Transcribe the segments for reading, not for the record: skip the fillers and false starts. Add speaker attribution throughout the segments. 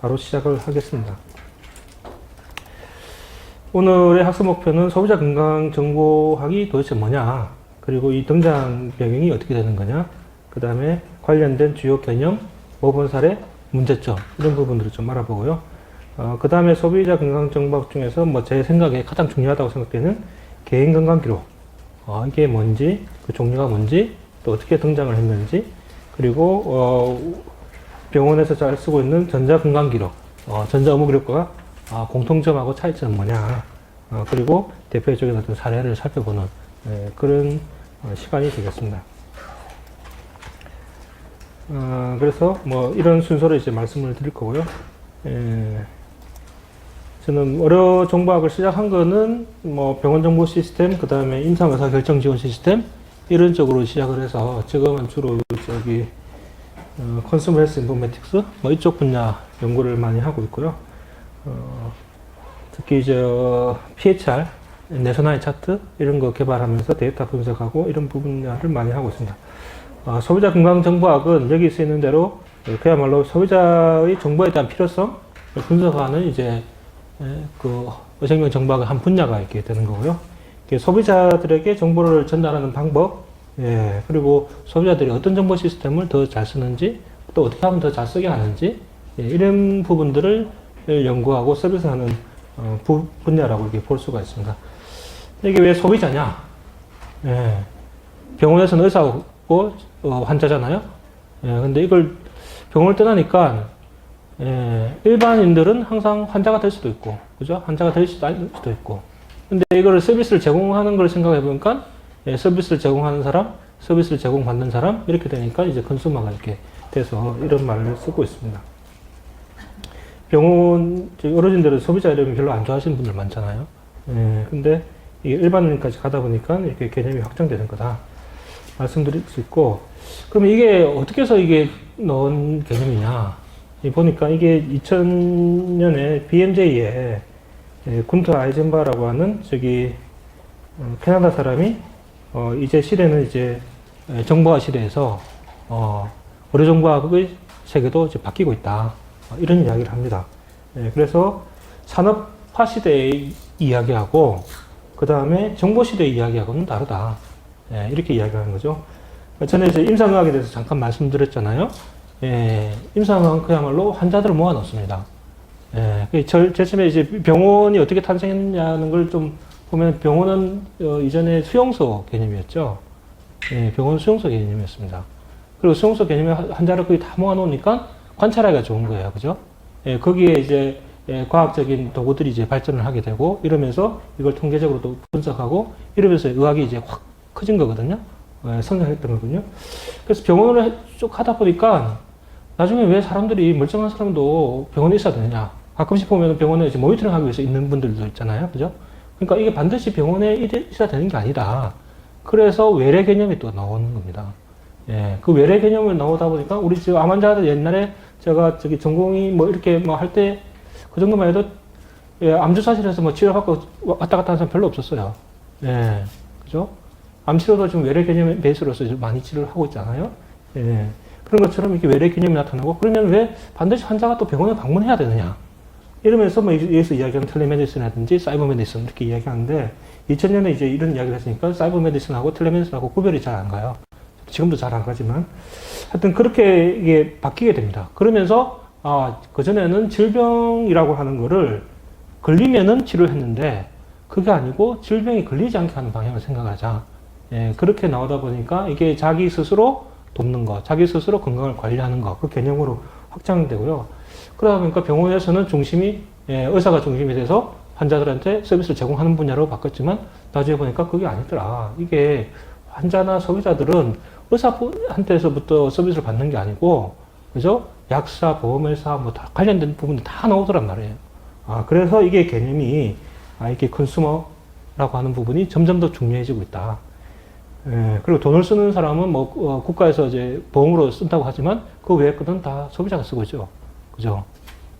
Speaker 1: 바로 시작을 하겠습니다. 오늘의 학습 목표는 소비자 건강 정보학이 도대체 뭐냐, 그리고 이 등장 배경이 어떻게 되는 거냐, 그 다음에 관련된 주요 개념, 모범 사례, 문제점, 이런 부분들을 좀 알아보고요. 그 다음에 소비자 건강 정보학 중에서 제 생각에 가장 중요하다고 생각되는 개인 건강 기록, 이게 뭔지, 그 종류가 뭔지, 또 어떻게 등장을 했는지, 그리고 병원에서 잘 쓰고 있는 전자 건강 기록, 전자 의무 기록과 공통점하고 차이점은 뭐냐, 그리고 대표적인 어떤 사례를 살펴보는 그런 시간이 되겠습니다. 그래서 이런 순서로 이제 말씀을 드릴 거고요. 저는 의료 정보학을 시작한 거는 병원 정보 시스템, 그 다음에 임상 의사 결정 지원 시스템, 이런 쪽으로 시작을 해서 지금은 주로 컨슈머 헬스 인포메틱스 이쪽 분야 연구를 많이 하고 있고요. 특히 PHR, 내셔널 차트 이런 거 개발하면서 데이터 분석하고 이런 분야를 많이 하고 있습니다. 소비자 건강 정보학은 여기 쓰이는 대로 그야말로 소비자의 정보에 대한 필요성 분석하는 그 의생명 정보학의 한 분야가 있게 되는 거고요. 소비자들에게 정보를 전달하는 방법, 그리고 소비자들이 어떤 정보 시스템을 더 잘 쓰는지, 또 어떻게 하면 더 잘 쓰게 하는지, 이런 부분들을 연구하고 서비스하는 분야라고 이렇게 볼 수가 있습니다. 이게 왜 소비자냐? 병원에서는 의사고 환자잖아요. 근데 이걸 병원을 떠나니까 일반인들은 항상 환자가 될 수도 있고, 그죠? 환자가 될 수도 있고. 근데 이거를 서비스를 제공하는 걸 생각해 보니까 서비스를 제공하는 사람, 서비스를 제공받는 사람 이렇게 되니까 이제 컨슈머가 이렇게 돼서 이런 말을 쓰고 있습니다. 병원 어르신들은 소비자 이름이 별로 안 좋아하시는 분들 많잖아요. 근데 이게 일반인까지 가다 보니까 이렇게 개념이 확장되는 거다 말씀드릴 수 있고, 그럼 이게 어떻게 해서 이게 넣은 개념이냐? 보니까 이게 2000년에 BMJ에 군터 아이젠바라고 하는 캐나다 사람이 이제 시대는 정보화 시대에서 의료 정보학의 세계도 이제 바뀌고 있다, 이런 이야기를 합니다. 그래서 산업화 시대의 이야기하고 그 다음에 정보 시대의 이야기하고는 다르다, 이렇게 이야기하는 거죠. 전에 임상의학에 대해서 잠깐 말씀드렸잖아요. 임상의학은 그야말로 환자들을 모아 놓습니다. 제쯤에 병원이 어떻게 탄생했냐는 걸 좀 보면, 병원은 이전에 수용소 개념이었죠. 병원 수용소 개념이었습니다. 그리고 수용소 개념에 환자를 거의 다 모아 놓으니까 관찰하기가 좋은 거예요. 그죠? 거기에 과학적인 도구들이 발전을 하게 되고, 이러면서 이걸 통계적으로도 분석하고, 이러면서 의학이 확 커진 거거든요. 성장했던 거거든요. 그래서 병원을 쭉 하다 보니까, 나중에 왜 사람들이 멀쩡한 사람도 병원에 있어야 되느냐. 가끔씩 보면 병원에 모니터링 하기 위해서 있는 분들도 있잖아요. 그죠? 그러니까 이게 반드시 병원에 있어야 되는 게 아니다. 그래서 외래 개념이 또 나오는 겁니다. 그 외래 개념을 나오다 보니까, 우리 암 환자들 옛날에 제가 전공이 이렇게 할 때, 그 정도만 해도, 암주사실에서 치료받고 왔다 갔다 하는 사람 별로 없었어요. 그죠? 암치료도 지금 외래 개념 베이스로서 많이 치료를 하고 있잖아요. 그런 것처럼 이렇게 외래 개념이 나타나고, 그러면 왜 반드시 환자가 또 병원에 방문해야 되느냐. 이러면서 여기서 이야기하는 텔레메디슨이라든지 사이버 메디슨 이렇게 이야기하는데, 2000년에 이런 이야기를 했으니까 사이버 메디슨하고 텔레메디슨하고 구별이 잘 안 가요. 지금도 잘 안 가지만. 하여튼 그렇게 이게 바뀌게 됩니다. 그러면서, 그전에는 질병이라고 하는 거를 걸리면은 치료했는데, 그게 아니고 질병이 걸리지 않게 하는 방향을 생각하자. 그렇게 나오다 보니까 이게 자기 스스로 돕는 거, 자기 스스로 건강을 관리하는 거, 그 개념으로 확장되고요. 그러다 보니까 병원에서는 중심이, 의사가 중심이 돼서 환자들한테 서비스를 제공하는 분야로 바꿨지만, 나중에 보니까 그게 아니더라. 이게 환자나 소비자들은 의사한테서부터 서비스를 받는 게 아니고, 그죠? 약사, 보험회사, 다 관련된 부분이 다 나오더란 말이에요. 그래서 이게 개념이, 이게 컨슈머라고 하는 부분이 점점 더 중요해지고 있다. 그리고 돈을 쓰는 사람은 국가에서 보험으로 쓴다고 하지만, 그 외의 것은 다 소비자가 쓰고 있죠. 그죠?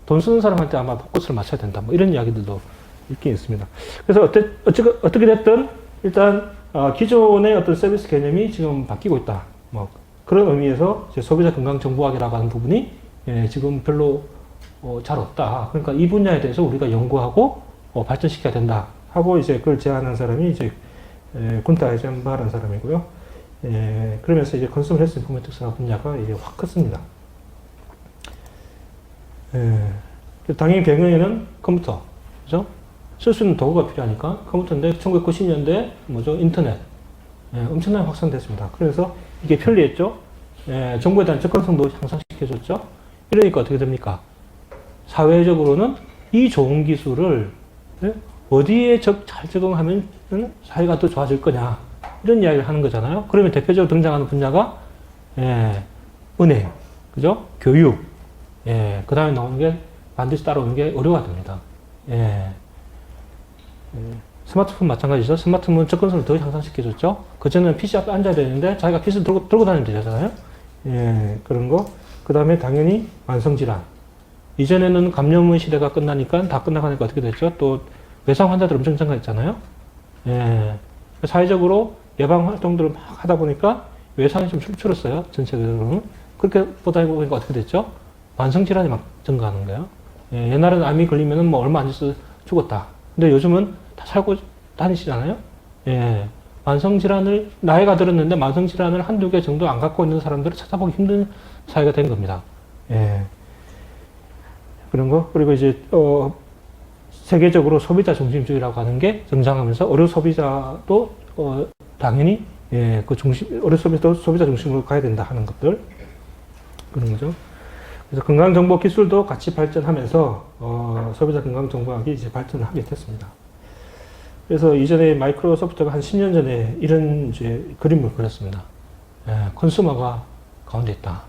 Speaker 1: 돈 쓰는 사람한테 아마 포커스를 맞춰야 된다. 이런 이야기들도 있긴 있습니다. 그래서 어떻게 됐든, 일단, 기존의 어떤 서비스 개념이 지금 바뀌고 있다. 그런 의미에서 소비자 건강 정보학이라고 하는 부분이 지금 별로 잘 없다. 그러니까 이 분야에 대해서 우리가 연구하고 발전시켜야 된다. 하고 이제 그걸 제안한 사람이 이제 군타 아이젠바라는 사람이고요. 그러면서 이제 컨슈머 헬스 인포메틱스라는 분야가 이제 확 컸습니다. 당연히 배경에는 컴퓨터, 그죠? 쓸 수 있는 도구가 필요하니까 컴퓨터인데 1990년대 뭐죠? 인터넷 엄청나게 확산됐습니다. 그래서 이게 편리했죠. 정보에 대한 접근성도 향상시켜줬죠. 이러니까 어떻게 됩니까? 사회적으로는 이 좋은 기술을 어디에 잘 적용하면 사회가 더 좋아질 거냐 이런 이야기를 하는 거잖아요. 그러면 대표적으로 등장하는 분야가 은행, 그죠? 교육, 그 다음에 나오는 게 반드시 따라오는 게 의료가 됩니다. 스마트폰 마찬가지죠. 스마트폰 접근성을 더 향상시켜줬죠. 그전에는 PC 앞에 앉아야 되는데 자기가 PC 들고 다니면 되잖아요. 그런 거. 그 다음에 당연히 만성질환. 이전에는 감염의 시대가 끝나니까 다 끝나가니까 어떻게 됐죠? 또 외상 환자들 엄청 증가했잖아요. 사회적으로 예방 활동들을 막 하다 보니까 외상이 좀 줄었어요. 전체적으로는. 그렇게 보다 보니까 어떻게 됐죠? 만성질환이 막 증가하는 거예요. 옛날에는 암이 걸리면은 뭐 얼마 안 있어 죽었다. 근데 요즘은 다 살고 다니시잖아요. 만성질환을, 나이가 들었는데 만성질환을 한두 개 정도 안 갖고 있는 사람들을 찾아보기 힘든 사회가 된 겁니다. 그런 거. 그리고 이제, 세계적으로 소비자 중심주의라고 하는 게 등장하면서 의료 소비자도, 당연히, 의료 소비자 중심으로 가야 된다 하는 것들. 그런 거죠. 그래서 건강정보 기술도 같이 발전하면서, 소비자 건강정보학이 이제 발전을 하게 됐습니다. 그래서 이전에 마이크로소프트가 한 10년 전에 이런 이제 그림을 그렸습니다. 컨슈머가 가운데 있다.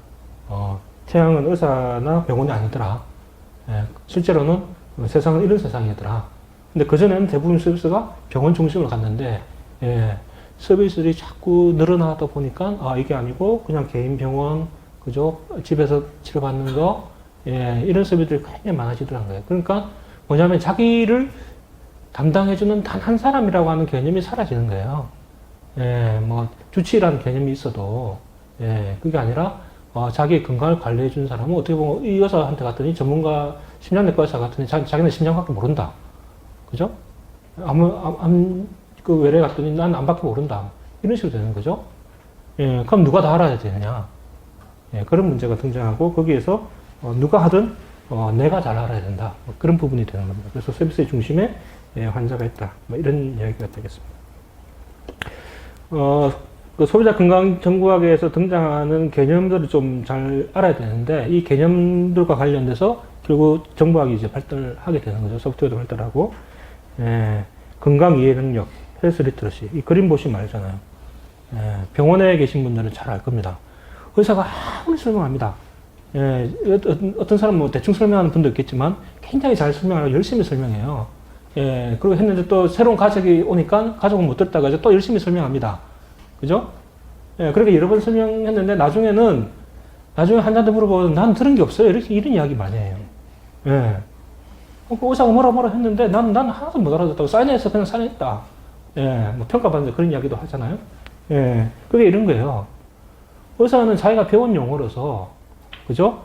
Speaker 1: 태양은 의사나 병원이 아니더라. 실제로는 세상은 이런 세상이더라. 근데 그전에는 대부분 서비스가 병원 중심으로 갔는데, 서비스들이 자꾸 늘어나다 보니까, 이게 아니고 그냥 개인 병원, 그죠? 집에서 치료받는 거, 이런 서비스들이 굉장히 많아지더라는 거예요. 그러니까 뭐냐면 자기를 담당해주는 단 한 사람이라고 하는 개념이 사라지는 거예요. 뭐, 주치의라는 개념이 있어도, 그게 아니라, 자기 건강을 관리해주는 사람은 어떻게 보면 이 의사한테 갔더니 전문가, 심장내과 의사 같더니 자기는 심장밖에 모른다. 그죠? 그 외래 갔더니 난 암밖에 모른다. 이런 식으로 되는 거죠. 그럼 누가 다 알아야 되느냐. 그런 문제가 등장하고, 거기에서, 누가 하든, 내가 잘 알아야 된다. 뭐 그런 부분이 되는 겁니다. 그래서 서비스의 중심에 환자가 있다. 뭐 이런 이야기가 되겠습니다. 그 소비자 건강 정보학에서 등장하는 개념들을 좀 잘 알아야 되는데, 이 개념들과 관련돼서 결국 정보학이 이제 발달하게 되는 거죠. 소프트웨어도 발달하고, 건강 이해 능력, 헬스 리터러시. 이 그림 보시면 알잖아요. 병원에 계신 분들은 잘 알 겁니다. 의사가 아무리 설명합니다. 어떤 사람은 뭐 대충 설명하는 분도 있겠지만, 굉장히 잘 설명하고 열심히 설명해요. 그리고 했는데 또 새로운 가족이 오니까 가족은 못 듣다가 또 열심히 설명합니다. 그죠? 그렇게 여러 번 설명했는데 나중에 환자한테 물어보면 난 들은 게 없어요. 이런 이야기 많이 해요. 그 의사가 뭐라 했는데 난 하나도 못 알아듣다고 사인해서 그냥 사인했다. 뭐 평가받는데 그런 이야기도 하잖아요. 그게 이런 거예요. 의사는 자기가 배운 용어로서, 그죠?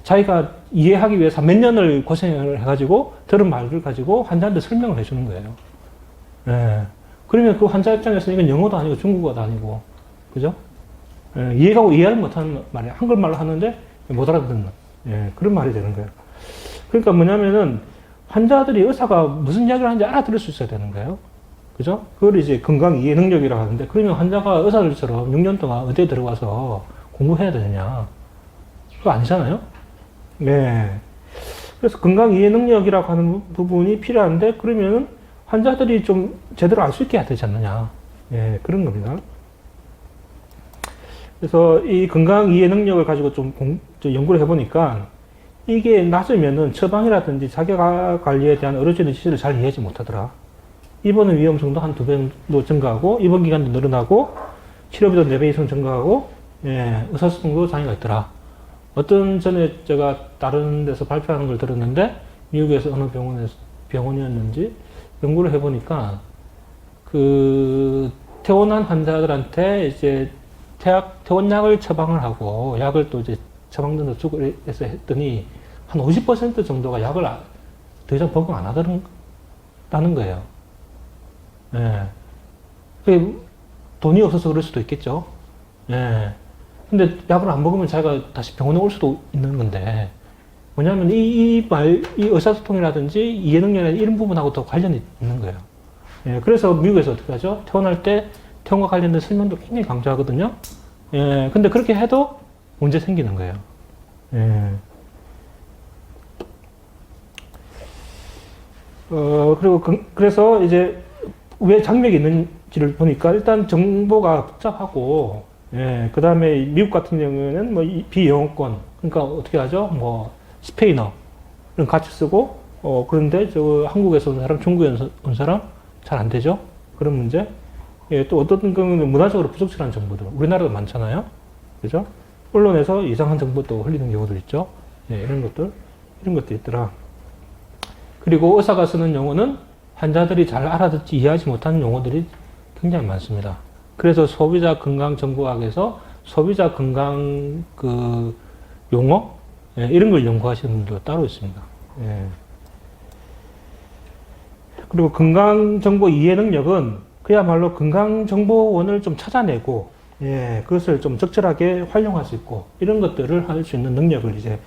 Speaker 1: 자기가 이해하기 위해서 몇 년을 고생을 해가지고 들은 말을 가지고 환자한테 설명을 해주는 거예요. 그러면 그 환자 입장에서 이건 영어도 아니고 중국어도 아니고, 그죠? 이해하고 이해를 못하는 말이에요. 한글말로 하는데 못 알아듣는, 그런 말이 되는 거예요. 그러니까 뭐냐면은 환자들이 의사가 무슨 이야기를 하는지 알아들을 수 있어야 되는 거예요. 그죠? 그걸 이제 건강 이해 능력이라고 하는데, 그러면 환자가 의사들처럼 6년 동안 의대에 들어가서 공부해야 되느냐? 그거 아니잖아요? 그래서 건강 이해 능력이라고 하는 부분이 필요한데, 그러면은 환자들이 좀 제대로 알 수 있게 해야 되지 않느냐. 그런 겁니다. 그래서 이 건강 이해 능력을 가지고 좀 연구를 해보니까, 이게 낮으면은 처방이라든지 자가 관리에 대한 의료진의 지시를 잘 이해하지 못하더라. 입원의 위험성도 한 2배 정도 증가하고, 입원 기간도 늘어나고, 치료비도 4배 이상 증가하고, 의사소통도 장애가 있더라. 어떤 전에 제가 다른 데서 발표하는 걸 들었는데, 미국에서 어느 병원이었는지 연구를 해보니까, 퇴원한 환자들한테 이제 퇴원약을 처방을 하고, 약을 또 이제 처방전도 주고 해서 했더니, 한 50% 정도가 약을 더 이상 복용 안 하다는 거예요. 예. 그게 돈이 없어서 그럴 수도 있겠죠. 예. 근데 약을 안 먹으면 자기가 다시 병원에 올 수도 있는 건데, 뭐냐면 이 의사소통이라든지 이해 능력이라든지 이런 부분하고도 관련이 있는 거예요. 예. 그래서 미국에서 어떻게 하죠? 태어날 때 태원과 관련된 설명도 굉장히 강조하거든요. 예. 근데 그렇게 해도 문제 생기는 거예요. 예. 그리고 그래서 이제 왜 장벽이 있는지를 보니까 일단 정보가 복잡하고, 예, 그 다음에 미국 같은 경우에는 뭐 비영어권, 그러니까 어떻게 하죠? 뭐 스페인어를 같이 쓰고, 그런데 저 한국에서 온 사람, 중국에서 온 사람 잘 안 되죠? 그런 문제. 예, 또 어떤 경우는 문화적으로 부적절한 정보들, 우리나라도 많잖아요. 그죠? 언론에서 이상한 정보도 흘리는 경우도 있죠. 예, 이런 것도 있더라. 그리고 의사가 쓰는 용어는 환자들이 잘 알아듣지 이해하지 못하는 용어들이 굉장히 많습니다. 그래서 소비자 건강 정보학에서 소비자 건강 용어 예, 이런 걸 연구하시는 분도 따로 있습니다. 예. 그리고 건강 정보 이해 능력은 그야말로 건강 정보원을 좀 찾아내고 예, 그것을 좀 적절하게 활용할 수 있고 이런 것들을 할 수 있는 능력을 이제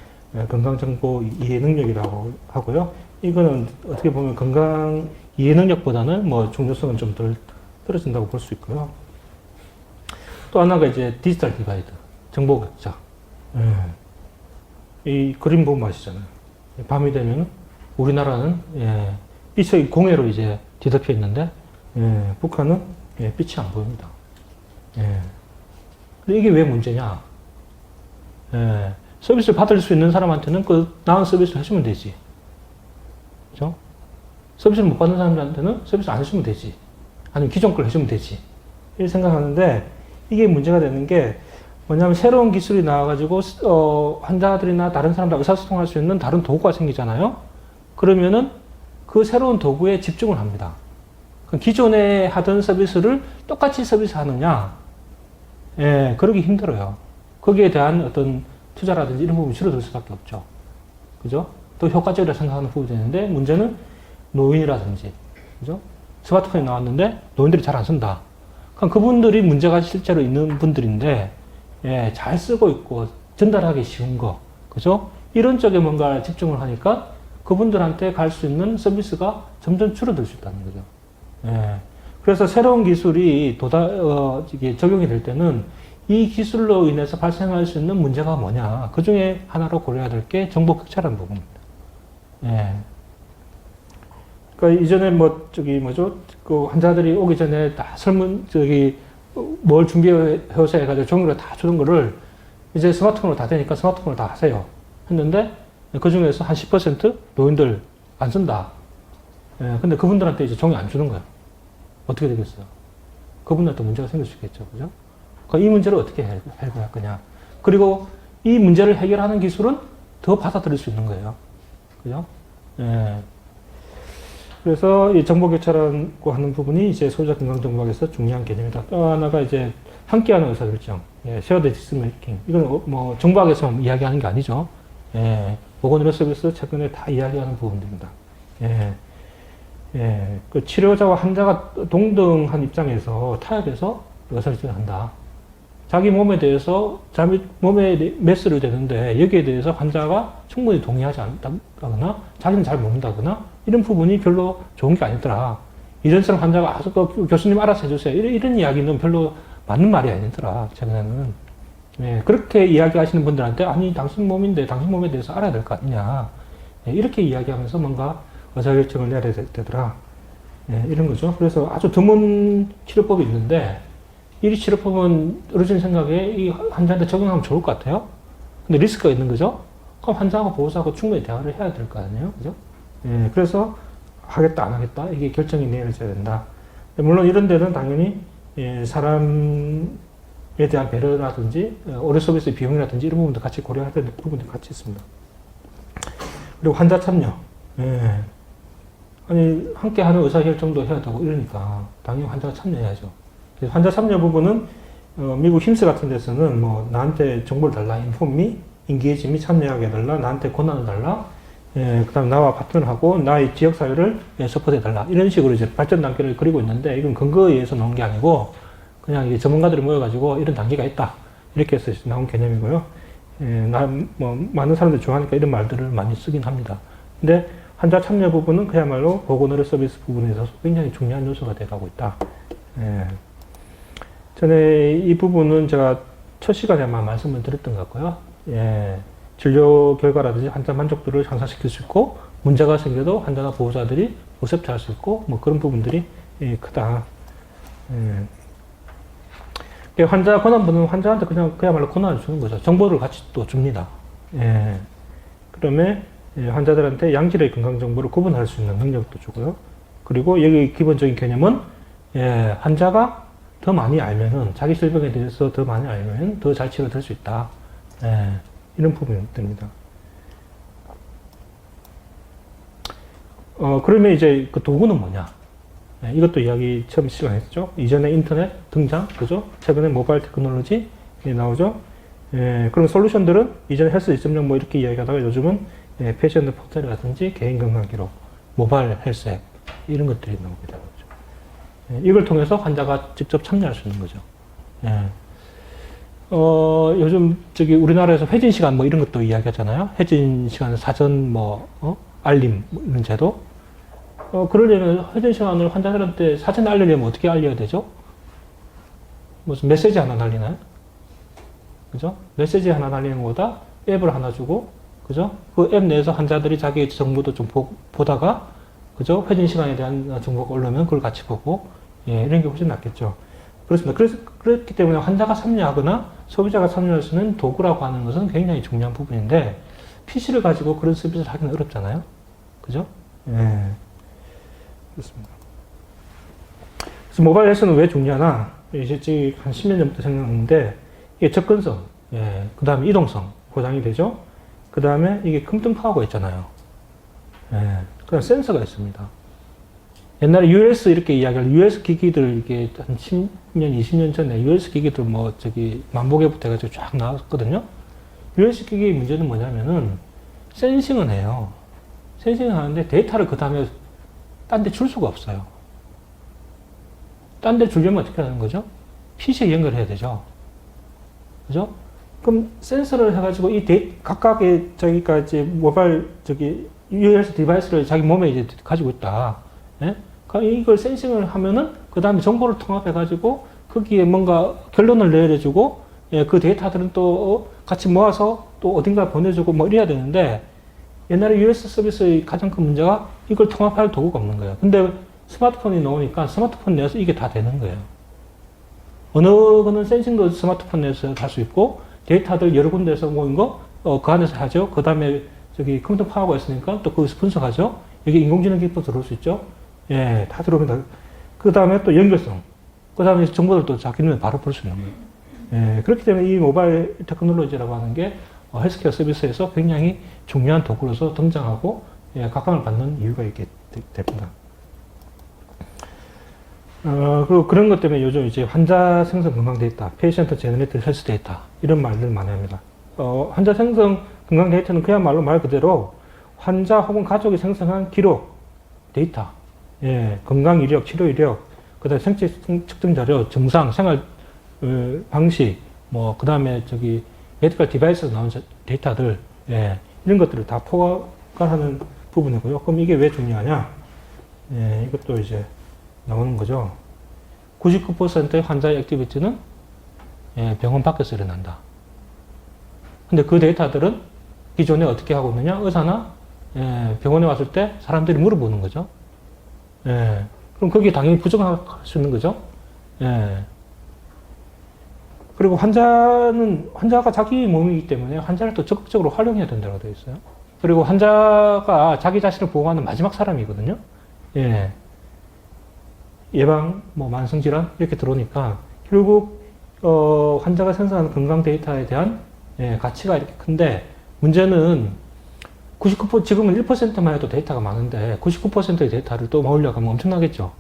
Speaker 1: 건강 정보 이해 능력이라고 하고요. 이거는 어떻게 보면 건강 이해 능력보다는 뭐 중요성은 좀 덜 떨어진다고 볼 수 있고요. 또 하나가 이제 디지털 디바이드, 정보 격차. 이 그림 보면 아시잖아요. 밤이 되면 우리나라는 빛의 공해로 이제 뒤덮여 있는데 북한은 빛이 안 보입니다. 근데 이게 왜 문제냐? 서비스를 받을 수 있는 사람한테는 그 나은 서비스를 해주면 되지. 그죠? 서비스를 못 받는 사람들한테는 서비스 안 해주면 되지. 아니면 기존 걸 해주면 되지. 이렇게 생각하는데 이게 문제가 되는 게 뭐냐면 새로운 기술이 나와가지고 환자들이나 다른 사람들 의사소통할 수 있는 다른 도구가 생기잖아요. 그러면은 그 새로운 도구에 집중을 합니다. 기존에 하던 서비스를 똑같이 서비스하느냐? 예, 그러기 힘들어요. 거기에 대한 어떤 투자라든지 이런 부분이 줄어들 수밖에 없죠. 그죠? 더 효과적이라 생각하는 부분이 있는데 문제는 노인이라든지, 그죠? 스마트폰이 나왔는데 노인들이 잘 안 쓴다. 그럼 그분들이 문제가 실제로 있는 분들인데, 예, 잘 쓰고 있고 전달하기 쉬운 거, 그죠? 이런 쪽에 뭔가 집중을 하니까 그분들한테 갈 수 있는 서비스가 점점 줄어들 수 있다는 거죠. 예. 그래서 새로운 기술이 이게 적용이 될 때는 이 기술로 인해서 발생할 수 있는 문제가 뭐냐. 그 중에 하나로 고려해야 될 게 정보 격차라는 부분입니다. 예. 그러니까 이전에 그 환자들이 오기 전에 다 뭘 준비해오세요 해가지고 종이로 다 주는 거를 이제 스마트폰으로 다 되니까 스마트폰으로 다 하세요. 했는데 그 중에서 한 10% 노인들 안 쓴다. 예. 근데 그분들한테 이제 종이 안 주는 거예요. 어떻게 되겠어요? 그분들한테 문제가 생길 수 있겠죠. 그죠? 이 문제를 어떻게 해결할 거냐. 그리고 이 문제를 해결하는 기술은 더 받아들일 수 있는 거예요. 그죠? 예. 그래서 이 정보 교차라고 하는 부분이 이제 소비자 건강정보학에서 중요한 개념이다. 또 하나가 이제 함께하는 의사결정, 쉐어드 디시전 메이킹. 이건 뭐 정보학에서 이야기하는 게 아니죠. 예. 보건의료 서비스 최근에 다 이야기하는 부분들입니다. 예. 예. 그 치료자와 환자가 동등한 입장에서 타협해서 의사결정을 한다. 자기 몸에 대해서, 자기 몸에 메스를 되는데 여기에 대해서 환자가 충분히 동의하지 않다거나 자기는 잘 모른다거나 이런 부분이 별로 좋은 게 아니더라. 이전처럼 환자가 교수님 알아서 해주세요. 이런 이야기는 별로 맞는 말이 아니더라. 최근에는. 예, 그렇게 이야기하시는 분들한테 아니 당신 몸인데 당신 몸에 대해서 알아야 될 거 아니냐. 예, 이렇게 이야기하면서 뭔가 의사결정을 내야 되더라. 예, 이런 거죠. 그래서 아주 드문 치료법이 있는데 이 치료법은 어르신 생각에 이 환자한테 적용하면 좋을 것 같아요. 근데 리스크가 있는 거죠. 그럼 환자하고 보호자하고 충분히 대화를 해야 될 거 아니에요. 그죠? 예, 그래서 하겠다, 안 하겠다. 이게 결정이 내려져야 된다. 물론 이런 데는 당연히 사람에 대한 배려라든지 의료 서비스 비용이라든지 이런 부분도 같이 고려해야 되는 부분이 같이 있습니다. 그리고 환자 참여. 예. 아니, 함께 하는 의사결정도 해야 되고 이러니까 당연히 환자가 참여해야죠. 환자 참여 부분은 미국 힘스 같은 데서는 뭐 나한테 정보를 달라, inform me, 인기해짐이 참여하게 해달라, 나한테 권한을 달라, 그 다음 나와 파트너를 하고 나의 지역사회를 서포트해달라. 이런 식으로 이제 발전 단계를 그리고 있는데 이건 근거에 의해서 나온 게 아니고 그냥 이제 전문가들이 모여가지고 이런 단계가 있다. 이렇게 해서 나온 개념이고요. 많은 사람들이 좋아하니까 이런 말들을 많이 쓰긴 합니다. 근데 환자 참여 부분은 그야말로 보건의료 서비스 부분에 있어서 굉장히 중요한 요소가 돼가고 있다. 전에 이 부분은 제가 첫 시간에 아마 말씀을 드렸던 것 같고요. 진료 결과라든지 환자 만족도를 향상시킬 수 있고, 문제가 생겨도 환자나 보호자들이 의섭할 수 있고, 뭐 그런 부분들이 크다. 환자 권한부는 환자한테 그야말로 권한을 주는 거죠. 정보를 같이 또 줍니다. 그다음에 환자들한테 양질의 건강 정보를 구분할 수 있는 능력도 주고요. 그리고 여기 기본적인 개념은 환자가 더 많이 알면은 자기 질병에 대해서 더 많이 알면 더 잘 치료될 수 있다. 이런 부분이 됩니다. 그러면 이제 그 도구는 뭐냐? 이것도 이야기 처음 시간에 했죠. 이전에 인터넷 등장, 그죠? 최근에 모바일 테크놀로지 나오죠. 그런 솔루션들은 이전에 헬스 2.0 뭐 이렇게 이야기하다가 요즘은 패션드 포털이라든지 개인 건강 기록, 모바일 헬스 앱 이런 것들이 나오게 되는 거죠. 이걸 통해서 환자가 직접 참여할 수 있는 거죠. 요즘 우리나라에서 회진 시간 뭐 이런 것도 이야기하잖아요. 회진 시간 사전 알림 뭐 이런 제도. 그러려면 회진 시간을 환자들한테 사전에 알리려면 어떻게 알려야 되죠? 무슨 메시지 하나 날리나요? 그죠? 메시지 하나 날리는 것보다 앱을 하나 주고, 그죠? 그 앱 내에서 환자들이 자기 정보도 좀 보다가, 그죠? 회진 시간에 대한 정보가 올라오면 그걸 같이 보고, 이런 게 훨씬 낫겠죠. 그렇습니다. 그렇기 때문에 환자가 참여하거나 소비자가 참여할 수 있는 도구라고 하는 것은 굉장히 중요한 부분인데, PC를 가지고 그런 서비스를 하기는 어렵잖아요. 그죠? 그렇습니다. 그래서 모바일 헬스는 왜 중요하나? 이제 한 10년 전부터 생각했는데, 이게 접근성, 그 다음에 이동성 보장이 되죠. 그 다음에 이게 컴퓨터하고 있잖아요. 그 다음 센서가 있습니다. 옛날에 US 이렇게 이야기할 US 기기들 이게 한 10년, 20년 전에 US 기기들 만복에부터 해가지고 쫙 나왔거든요. US 기기의 문제는 뭐냐면은 센싱은 해요. 센싱을 하는데 데이터를 그 다음에 딴 데 줄 수가 없어요. 딴 데 주려면 어떻게 하는 거죠? PC에 연결해야 되죠. 그죠? 그럼 센서를 해가지고 각각의 모바일 US 디바이스를 자기 몸에 이제 가지고 있다. 그러니까 이걸 센싱을 하면은 그 다음에 정보를 통합해가지고 거기에 뭔가 결론을 내려주고 그 데이터들은 또 같이 모아서 또 어딘가 보내주고 뭐 이래야 되는데 옛날에 US 서비스의 가장 큰 문제가 이걸 통합할 도구가 없는 거예요. 근데 스마트폰이 나오니까 스마트폰 내에서 이게 다 되는 거예요. 어느 거는 센싱도 스마트폰 내에서 할 수 있고 데이터들 여러 군데에서 모인 거 그 안에서 하죠. 그 다음에 컴퓨터 파워가 있으니까 또 거기서 분석하죠. 여기 인공지능 기법도 들어올 수 있죠. 다 들어옵니다. 그 다음에 또 연결성. 그 다음에 정보들도 자기 눈에 바로 볼 수 있는 거예요. 그렇기 때문에 이 모바일 테크놀로지라고 하는 게 헬스케어 서비스에서 굉장히 중요한 도구로서 등장하고 각광을 받는 이유가 있게 됩니다. 그리고 그런 것 때문에 요즘 이제 환자 생성 건강 데이터, 페이션트 제너레이티드 헬스 데이터 이런 말들 많이 합니다. 환자 생성 건강 데이터는 그야말로 말 그대로 환자 혹은 가족이 생성한 기록, 데이터, 건강 이력, 치료 이력, 그다음에 생체 측정 자료, 증상, 생활 방식, 그 다음에 메디컬 디바이스에서 나온 데이터들, 이런 것들을 다 포괄하는 부분이고요. 그럼 이게 왜 중요하냐? 이것도 이제 나오는 거죠. 99%의 환자의 액티비티는 병원 밖에서 일어난다. 근데 그 데이터들은 기존에 어떻게 하고 있느냐? 의사나 병원에 왔을 때 사람들이 물어보는 거죠. 그럼 거기에 당연히 부정할 수 있는 거죠. 그리고 환자가 자기 몸이기 때문에 환자를 또 적극적으로 활용해야 된다고 되어 있어요. 그리고 환자가 자기 자신을 보호하는 마지막 사람이거든요. 예방, 만성질환 이렇게 들어오니까 결국 환자가 생성하는 건강 데이터에 대한 가치가 이렇게 큰데 문제는 99% 지금은 1%만 해도 데이터가 많은데 99%의 데이터를 또 모으려고 하면 엄청나겠죠.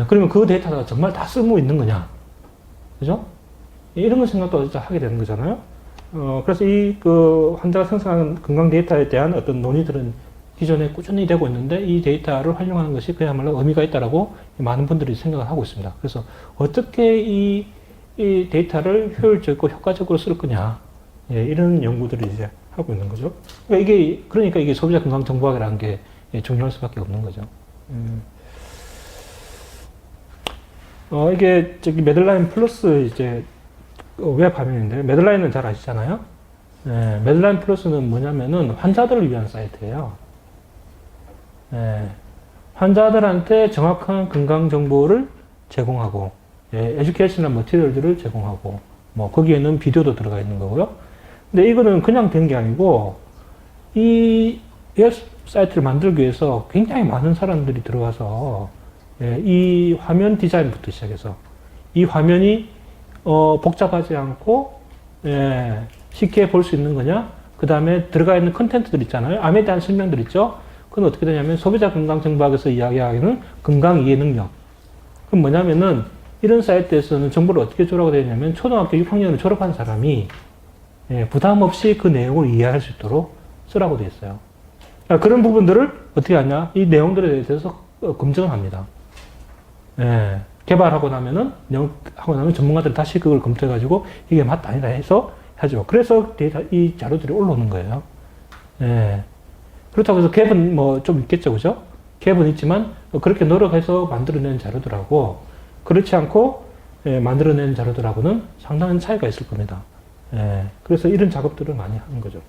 Speaker 1: 그러면 그 데이터가 정말 다 쓸모 있는 거냐? 그죠? 이런 거 생각도 하게 되는 거잖아요. 그래서 이 그 환자가 생성하는 건강 데이터에 대한 어떤 논의들은 기존에 꾸준히 되고 있는데 이 데이터를 활용하는 것이 그야말로 의미가 있다라고 많은 분들이 생각을 하고 있습니다. 그래서 어떻게 이 데이터를 효율적이고 효과적으로 쓸 거냐, 예, 이런 연구들을 이제 하고 있는 거죠. 그러니까 이게 소비자 건강 정보학이라는 게 중요할 수밖에 없는 거죠. 이게 저기 매들라인 플러스 이제 웹 화면인데, 매들라인은 잘 아시잖아요. 예, 매들라인 플러스는 뭐냐면은 환자들을 위한 사이트예요. 예, 환자들한테 정확한 건강 정보를 제공하고, 예, 에듀케이셔널 머티리얼들을 제공하고, 뭐 거기에는 비디오도 들어가 있는 거고요. 근데 이거는 그냥 된 게 아니고 이 웹 사이트를 만들기 위해서 굉장히 많은 사람들이 들어와서, 예, 이 화면 디자인부터 시작해서 이 화면이 복잡하지 않고, 예, 쉽게 볼 수 있는 거냐, 그 다음에 들어가 있는 컨텐츠들 있잖아요. 암에 대한 설명들 있죠. 그건 어떻게 되냐면 소비자 건강 정보학에서 이야기하기는 건강 이해 능력. 그럼 뭐냐면은 이런 사이트에서는 정보를 어떻게 조라고 되냐면 초등학교 6학년을 졸업한 사람이, 예, 부담 없이 그 내용을 이해할 수 있도록 쓰라고 되어 있어요. 그러니까 그런 부분들을 어떻게 하냐, 이 내용들에 대해서 검증을 합니다. 예, 개발하고 나면은 전문가들이 다시 그걸 검토해가지고 이게 맞다 아니다 해서 하죠. 그래서 이 자료들이 올라오는 거예요. 예. 그렇다고 해서 갭은 뭐 좀 있겠죠, 그죠? 갭은 있지만 그렇게 노력해서 만들어낸 자료들하고 그렇지 않고, 예, 만들어낸 자료들하고는 상당한 차이가 있을 겁니다. 예. 그래서 이런 작업들을 많이 하는 거죠.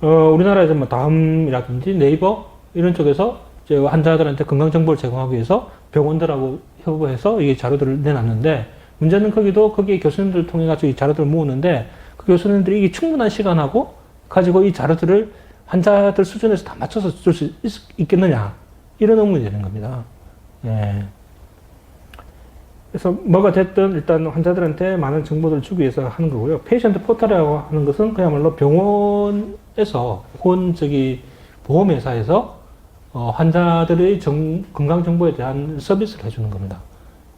Speaker 1: 우리나라에서 뭐 다음이라든지 네이버 이런 쪽에서 이제 환자들한테 건강 정보를 제공하기 위해서 병원들하고 협업해서 이 자료들을 내놨는데, 문제는 거기에 교수님들을 통해 가지고 이 자료들을 모으는데 그 교수님들이 이게 충분한 시간하고 가지고 이 자료들을 환자들 수준에서 다 맞춰서 줄 수 있겠느냐, 이런 의문이 되는 겁니다. 예. 그래서 뭐가 됐든 일단 환자들한테 많은 정보들을 주기 위해서 하는 거고요. 페이션트 포털이라고 하는 것은 그야말로 병원에서 혹은 보험회사에서 환자들의 건강 정보에 대한 서비스를 해주는 겁니다.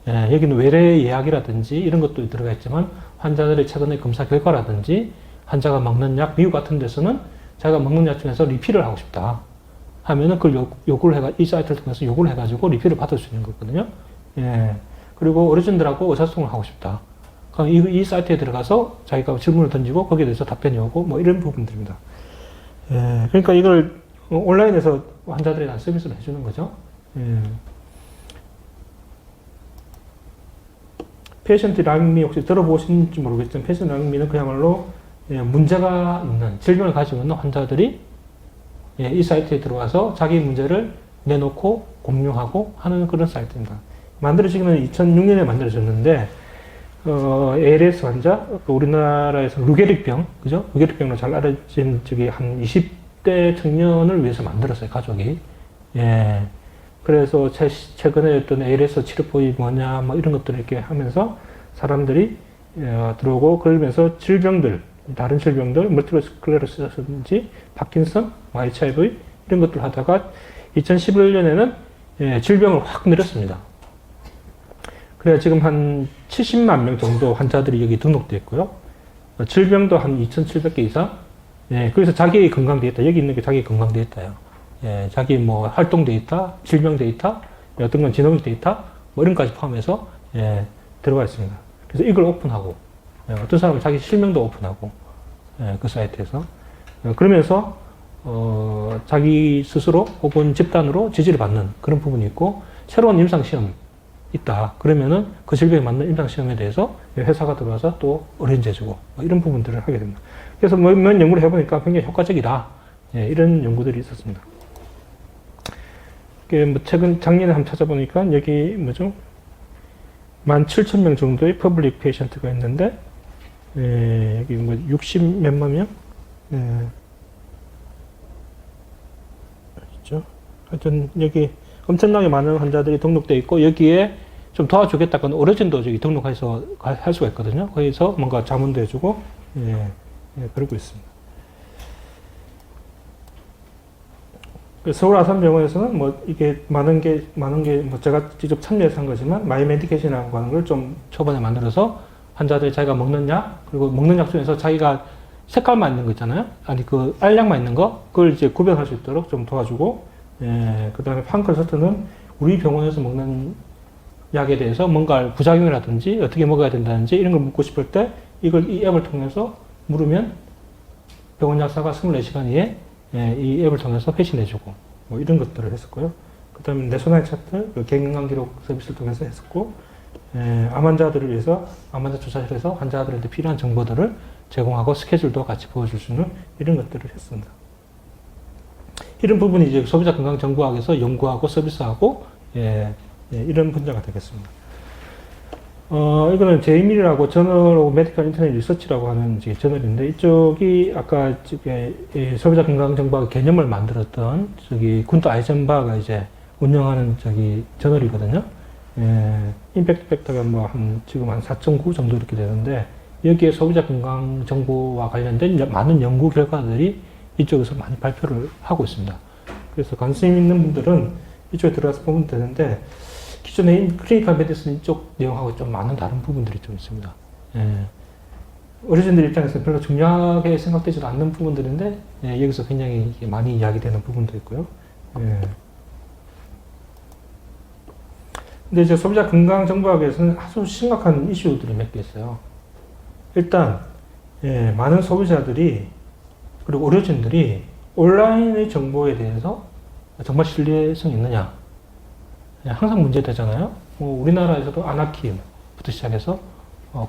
Speaker 1: 예, 여기는 외래 예약이라든지 이런 것도 들어가 있지만 환자들의 최근의 검사 결과라든지 환자가 먹는 약, 미국 같은 데서는 자기가 먹는 약 중에서 리필을 하고 싶다 하면은 그걸 이 사이트를 통해서 요구를 해가지고 리필을 받을 수 있는 거거든요. 예. 그리고 어르신들하고 의사소통을 하고 싶다. 그럼 이 사이트에 들어가서 자기가 질문을 던지고 거기에 대해서 답변이 오고 뭐 이런 부분들입니다. 예. 그러니까 이걸 온라인에서 환자들에 대한 서비스를 해주는 거죠. 예. 페이션트 랑미 혹시 들어보신지 모르겠지만 페이션트 랑미는 그야말로, 예, 문제가 있는 질병을 가지고 있는 환자들이, 예, 이 사이트에 들어와서 자기 문제를 내놓고 공유하고 하는 그런 사이트입니다. 만들어지기는 2006년에 만들어졌는데 ALS 환자, 우리나라에서 루게릭병, 그죠? 루게릭병으로 잘 알려진 한 20대 청년을 위해서 만들었어요, 가족이. 예. 그래서 최근에 어떤 ALS 치료법이 뭐냐, 뭐 이런 것들을 이렇게 하면서 사람들이 들어오고, 그러면서 다른 질병들, 멀티플 스클레로시스라든지 파킨슨, HIV 이런 것들 하다가 2011년에는, 예, 질병을 확 늘렸습니다. 그래야 지금 한 70만 명 정도 환자들이 여기 등록되어 있고요. 질병도 한 2,700개 이상. 예, 그래서 자기의 건강 데이터, 여기 있는 게 자기 건강 데이터예요. 예, 자기 뭐 활동 데이터, 질병 데이터, 어떤 건 지능 데이터, 뭐 이런 것까지 포함해서, 예, 들어가 있습니다. 그래서 이걸 오픈하고, 예, 어떤 사람은 자기 실명도 오픈하고, 예, 그 사이트에서. 그러면서, 자기 스스로 혹은 집단으로 지지를 받는 그런 부분이 있고, 새로운 임상시험 있다. 그러면은 그 질병에 맞는 임상시험에 대해서 회사가 들어와서 또 어레인지해주고, 뭐 이런 부분들을 하게 됩니다. 그래서 몇 연구를 해보니까 굉장히 효과적이다. 예, 이런 연구들이 있었습니다. 뭐 작년에 한번 찾아보니까 여기 뭐죠? 17,000명 정도의 퍼블릭 페이션트가 있는데, 예, 여기 뭐 60 몇만 명? 예. 있죠? 하여튼 여기 엄청나게 많은 환자들이 등록되어 있고, 여기에 좀 도와주겠다. 그건 어르신도 저기 등록해서 할 수가 있거든요. 거기서 뭔가 자문도 해주고, 예, 예, 그러고 있습니다. 서울 아산병원에서는 뭐 이게 많은 게 뭐 제가 직접 참여해서 한 거지만 마이 메디케이션이라고 하는 걸 좀 초반에 만들어서 환자들이 자기가 먹는 약, 그리고 먹는 약 중에서 자기가 색깔만 있는 거 있잖아요. 아니, 그 알약만 있는 거, 그걸 이제 구별할 수 있도록 좀 도와주고, 그 다음에 판클서트는 우리 병원에서 먹는 약에 대해서 뭔가 부작용이라든지 어떻게 먹어야 된다든지 이런 걸 묻고 싶을 때 이걸 이 앱을 통해서 물으면 병원 약사가 24시간 이에 이 앱을 통해서 회신해주고 뭐 이런 것들을 했었고요. 그 다음에 내 손안 차트, 그 건강 기록 서비스를 통해서 했었고, 암 환자들을 위해서 암 환자 조사실에서 환자들한테 필요한 정보들을 제공하고 스케줄도 같이 보여줄 수 있는 이런 것들을 했습니다. 이런 부분이 이제 소비자 건강 정보학에서 연구하고 서비스하고 이런 분야가 되겠습니다. 이거는 제이밀이라고 저널 오브 메디컬 인터넷 리서치라고 하는 이제 저널인데, 이쪽이 아까 소비자 건강 정보학 개념을 만들었던 군터 아이젠바가 이제 운영하는 저널이거든요. 임팩트 팩터가 지금 한 4.9 정도 이렇게 되는데, 여기에 소비자 건강 정보와 관련된 많은 연구 결과들이 이쪽에서 많이 발표를 하고 있습니다. 그래서 관심 있는 분들은 이쪽에 들어가서 보면 되는데, 기존의 클리니컬 메디슨 쪽 내용하고 좀 많은 다른 부분들이 좀 있습니다. 어르신들 입장에서 별로 중요하게 생각되지도 않는 부분들인데, 여기서 굉장히 많이 이야기되는 부분도 있고요. 근데 이제 소비자 건강 정보학에서는 아주 심각한 이슈들이 몇 개 있어요. 일단, 많은 소비자들이, 그리고 의료진들이 온라인의 정보에 대해서 정말 신뢰성이 있느냐. 항상 문제되잖아요. 우리나라에서도 아나키부터 시작해서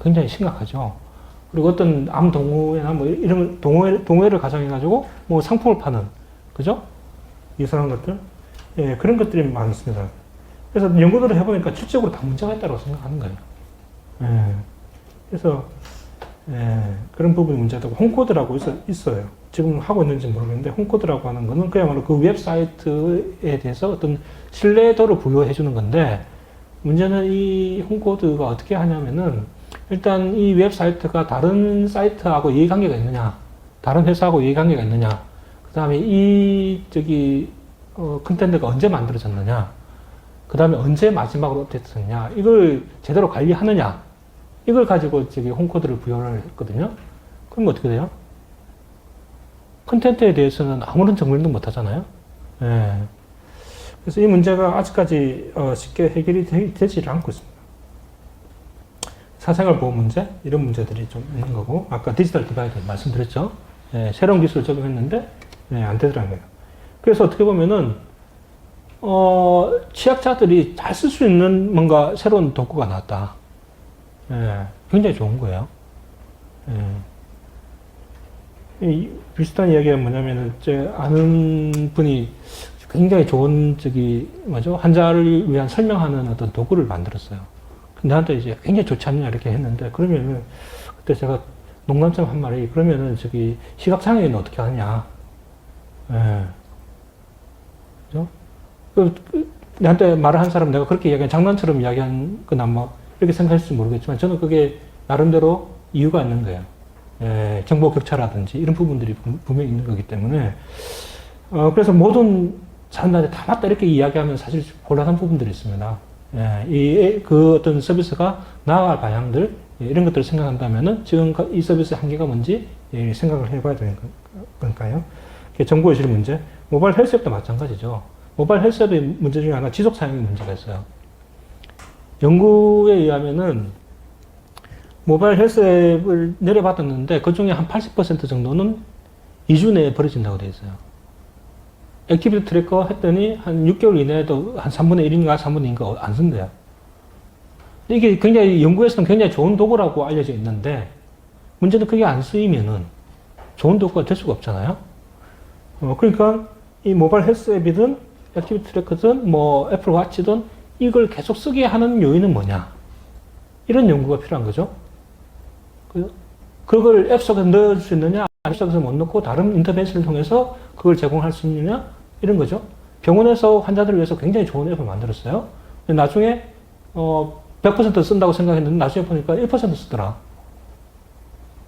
Speaker 1: 굉장히 심각하죠. 그리고 어떤 암 동호회나 뭐 이런 동호회를 가정해가지고 뭐 상품을 파는, 그죠? 이상한 것들. 그런 것들이 많습니다. 그래서 연구들을 해보니까 실질적으로 다 문제가 있다고 생각하는 거예요. 그래서 그런 부분이 문제되고, 홈코드라고 있어요. 지금 하고 있는지 모르겠는데, 홈코드라고 하는 거는 그야말로 그 웹사이트에 대해서 어떤 신뢰도를 부여해 주는 건데, 문제는 이 홈코드가 어떻게 하냐면은, 일단 이 웹사이트가 다른 사이트하고 이해관계가 있느냐, 다른 회사하고 이해관계가 있느냐, 그 다음에 컨텐츠가 언제 만들어졌느냐, 그 다음에 언제 마지막으로 업데이트했느냐, 이걸 제대로 관리하느냐, 이걸 가지고 홈코드를 부여를 했거든요. 그럼 어떻게 돼요? 컨텐츠에 대해서는 아무런 정밀도 못 하잖아요. 그래서 이 문제가 아직까지 쉽게 해결이 되지 않고 있습니다. 사생활 보호 문제, 이런 문제들이 좀 있는 거고, 아까 디지털 디바이드 말씀드렸죠. 새로운 기술을 적용했는데 안 되더라고요. 그래서 어떻게 보면은 취약자들이 잘 쓸 수 있는 뭔가 새로운 도구가 나왔다. 굉장히 좋은 거예요. 비슷한 이야기가 뭐냐면은, 아는 분이 굉장히 좋은, 환자를 위한 설명하는 어떤 도구를 만들었어요. 나한테 이제 굉장히 좋지 않냐, 이렇게 했는데, 그러면은, 그때 제가 농담처럼 한 말이, 그러면은 시각장애인은 어떻게 하냐. 그죠? 나한테 말을 한 사람, 내가 그렇게 장난처럼 이야기한 건 아마 이렇게 생각할지 모르겠지만, 저는 그게 나름대로 이유가 있는 거예요. 정보 격차라든지 이런 부분들이 분명히 있는 거기 때문에, 그래서 모든 사람들한테 다 맞다 이렇게 이야기하면 사실 곤란한 부분들이 있습니다. 그 어떤 서비스가 나아갈 방향들, 이런 것들을 생각한다면은 지금 이 서비스의 한계가 뭔지 생각을 해봐야 되는 거니까요. 정보의 질 문제, 모바일 헬스앱도 마찬가지죠. 모바일 헬스앱의 문제 중에 하나 지속 사용의 문제가 있어요. 연구에 의하면은 모바일 헬스 앱을 내려받았는데 그 중에 한 80% 정도는 2주 내에 버려진다고 되어 있어요. 액티비티 트래커 했더니 한 6개월 이내에도 한 3분의 1인가 3분의 2인가 안 쓴대요. 이게 굉장히 연구에서는 굉장히 좋은 도구라고 알려져 있는데, 문제는 그게 안 쓰이면은 좋은 도구가 될 수가 없잖아요. 그러니까 이 모바일 헬스 앱이든 액티비티 트래커든 뭐 애플 워치든 이걸 계속 쓰게 하는 요인은 뭐냐, 이런 연구가 필요한 거죠. 그걸 앱 속에 넣을 수 있느냐, 앱 속에서 못 넣고 다른 인터페이스를 통해서 그걸 제공할 수 있느냐, 이런 거죠. 병원에서 환자들을 위해서 굉장히 좋은 앱을 만들었어요. 근데 나중에 100% 쓴다고 생각했는데 나중에 보니까 1% 쓰더라.